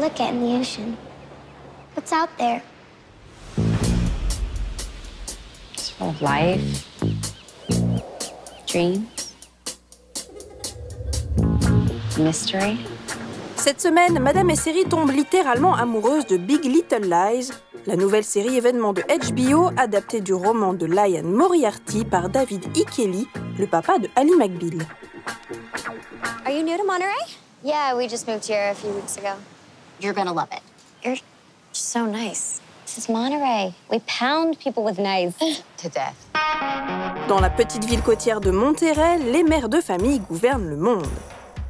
look at in the ocean? What's out there? It's full of life, dreams, mystery. Cette semaine, Madame et Série tombe littéralement amoureuse de Big Little Lies, la nouvelle série événement de HBO adaptée du roman de Liane Moriarty par David E. Kelly, le papa de Ally McBeal. Are you new to Monterey? Yeah, we just moved here a few weeks ago. You're gonna love it. You're so nice. This is Monterey. We pound people with knives to death. Dans la petite ville côtière de Monterey, les mères de famille gouvernent le monde.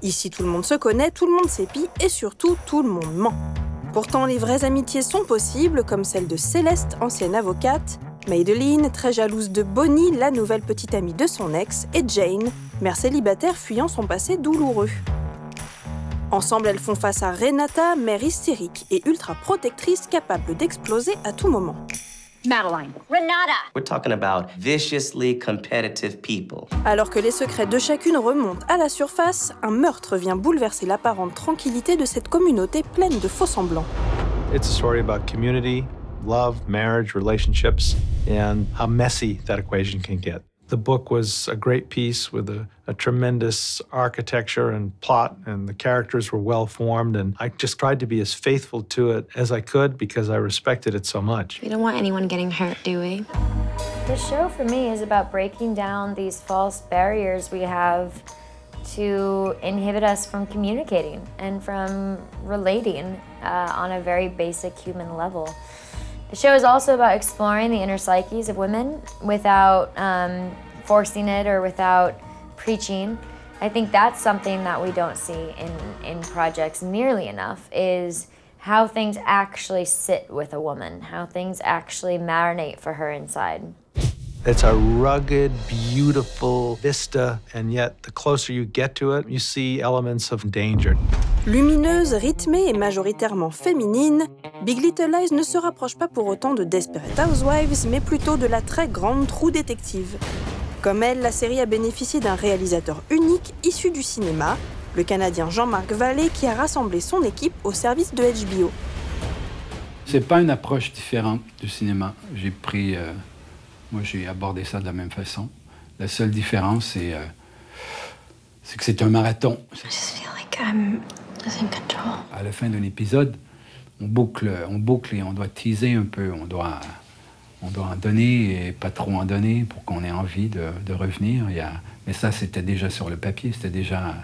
Ici, tout le monde se connaît, tout le monde s'épie et surtout, tout le monde ment. Pourtant, les vraies amitiés sont possibles, comme celle de Céleste, ancienne avocate, Madeline, très jalouse de Bonnie, la nouvelle petite amie de son ex, et Jane, mère célibataire fuyant son passé douloureux. Ensemble, elles font face à Renata, mère hystérique et ultra protectrice capable d'exploser à tout moment. Madeline. Renata. We're talking about viciously competitive people. Alors que les secrets de chacune remontent à la surface, un meurtre vient bouleverser l'apparente tranquillité de cette communauté pleine de faux-semblants. It's a story about community, love, marriage, relationships, and how messy that equation can get. The book was a great piece with a tremendous architecture and plot, and the characters were well formed, and I just tried to be as faithful to it as I could because I respected it so much. We don't want anyone getting hurt, do we? The show for me is about breaking down these false barriers we have to inhibit us from communicating and from relating on a very basic human level. The show is also about exploring the inner psyches of women without forcing it or without preaching. I think that's something that we don't see in projects nearly enough, is how things actually sit with a woman, how things actually marinate for her inside. It's a rugged, beautiful vista, and yet the closer you get to it, you see elements of danger. Lumineuse, rythmée et majoritairement féminine, Big Little Lies ne se rapproche pas pour autant de Desperate Housewives, mais plutôt de la très grande True Detective. Comme elle, la série a bénéficié d'un réalisateur unique issu du cinéma, le Canadien Jean-Marc Vallée, qui a rassemblé son équipe au service de HBO. C'est pas une approche différente du cinéma. Moi, j'ai abordé ça de la même façon. La seule différence, c'est que c'est un marathon. I just feel like I'm losing control. À la fin d'un épisode, on boucle et on doit teaser un peu. On doit en donner et pas trop en donner pour qu'on ait envie de revenir. Mais ça, c'était déjà sur le papier, c'était déjà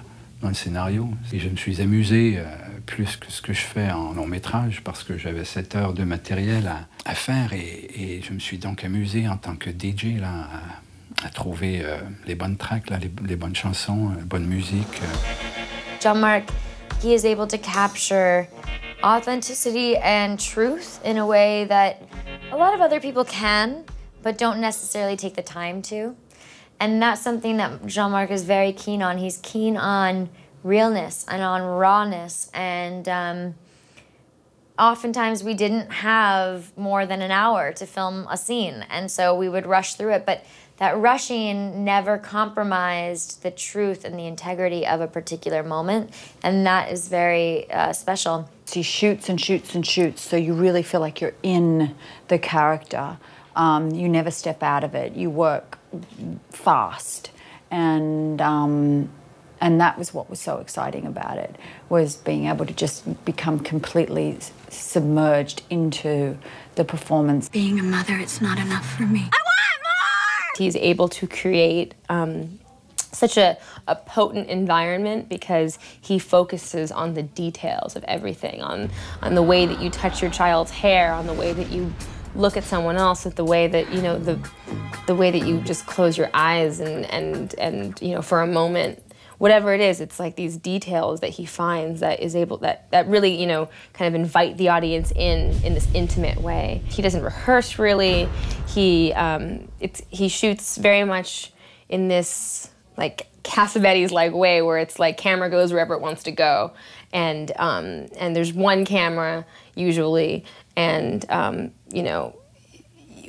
dans le scénario. Et je me suis amusé plus que ce que je fais en long métrage parce que j'avais 7 heures de matériel à faire et je me suis donc amusé en tant que DJ là, à trouver les bonnes tracks, là, les bonnes chansons, la bonne musique. Jean-Marc, he is able to capture authenticity and truth in a way that a lot of other people can, but don't necessarily take the time to. And that's something that Jean-Marc is very keen on. He's keen on realness and on rawness. And oftentimes we didn't have more than an hour to film a scene. And so we would rush through it. But that rushing never compromised the truth and the integrity of a particular moment. And that is very special. He shoots and shoots and shoots, so you really feel like you're in the character. You never step out of it. You work fast, and that was what was so exciting about it, was being able to just become completely submerged into the performance. Being a mother, it's not enough for me. I want more! He's able to create such a potent environment because he focuses on the details of everything, on the way that you touch your child's hair, on the way that you look at someone else, with the way that, you know, the way that you just close your eyes and you know, for a moment, whatever it is, it's like these details that he finds that is able, that really, you know, kind of invite the audience in this intimate way. He doesn't rehearse really. He shoots very much in this like Cassavetes-like way where it's like camera goes wherever it wants to go, and there's one camera usually, and you know,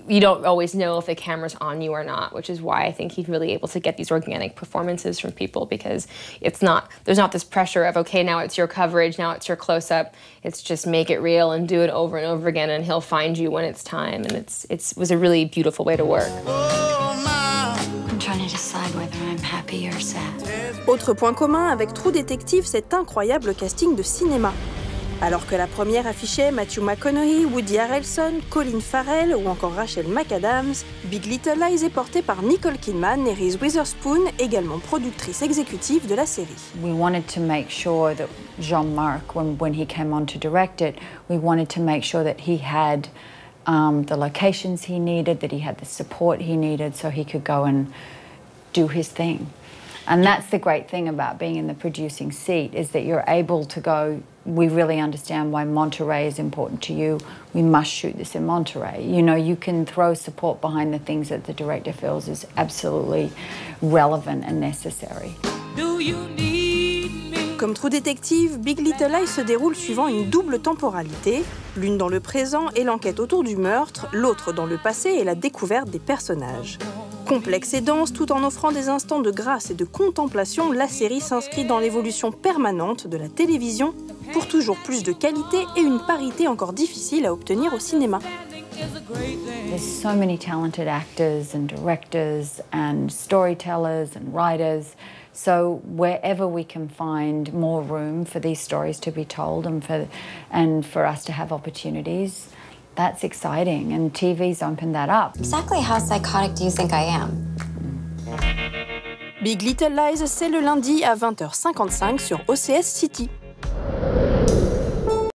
you don't always know if the camera's on you or not, which is why I think he's really able to get these organic performances from people, because there's not this pressure of, okay, now it's your coverage, now it's your close-up. It's just make it real and do it over and over again, and he'll find you when it's time. And it was a really beautiful way to work. I'm trying to decide whether I'm happy or sad. Autre point commun avec True Detective, cet incroyable casting de cinéma. Alors que la première affichait Matthew McConaughey, Woody Harrelson, Colin Farrell ou encore Rachel McAdams, Big Little Lies est porté par Nicole Kidman et Reese Witherspoon, également productrice exécutive de la série. We wanted to make sure that Jean-Marc, when he came on to direct it, we wanted to make sure that he had the locations he needed, that he had the support he needed so he could go and do his thing. And that's the great thing about being in the producing seat, is that you're able to go, we really understand why Monterey is important to you. We must shoot this in Monterey. You know, you can throw support behind the things that the director feels is absolutely relevant and necessary. Comme True Detective, Big Little Lies se déroule suivant une double temporalité, l'une dans le présent et l'enquête autour du meurtre, l'autre dans le passé et la découverte des personnages. Complexe et dense, tout en offrant des instants de grâce et de contemplation, la série s'inscrit dans l'évolution permanente de la télévision pour toujours plus de qualité et une parité encore difficile à obtenir au cinéma. There's so many talented actors and directors and storytellers and writers. So wherever we can find more room for these stories to be told and for us to have opportunities, that's exciting, and TV's opened that up. Exactly how psychotic do you think I am? Big Little Lies, c'est le lundi à 20h55 sur OCS City.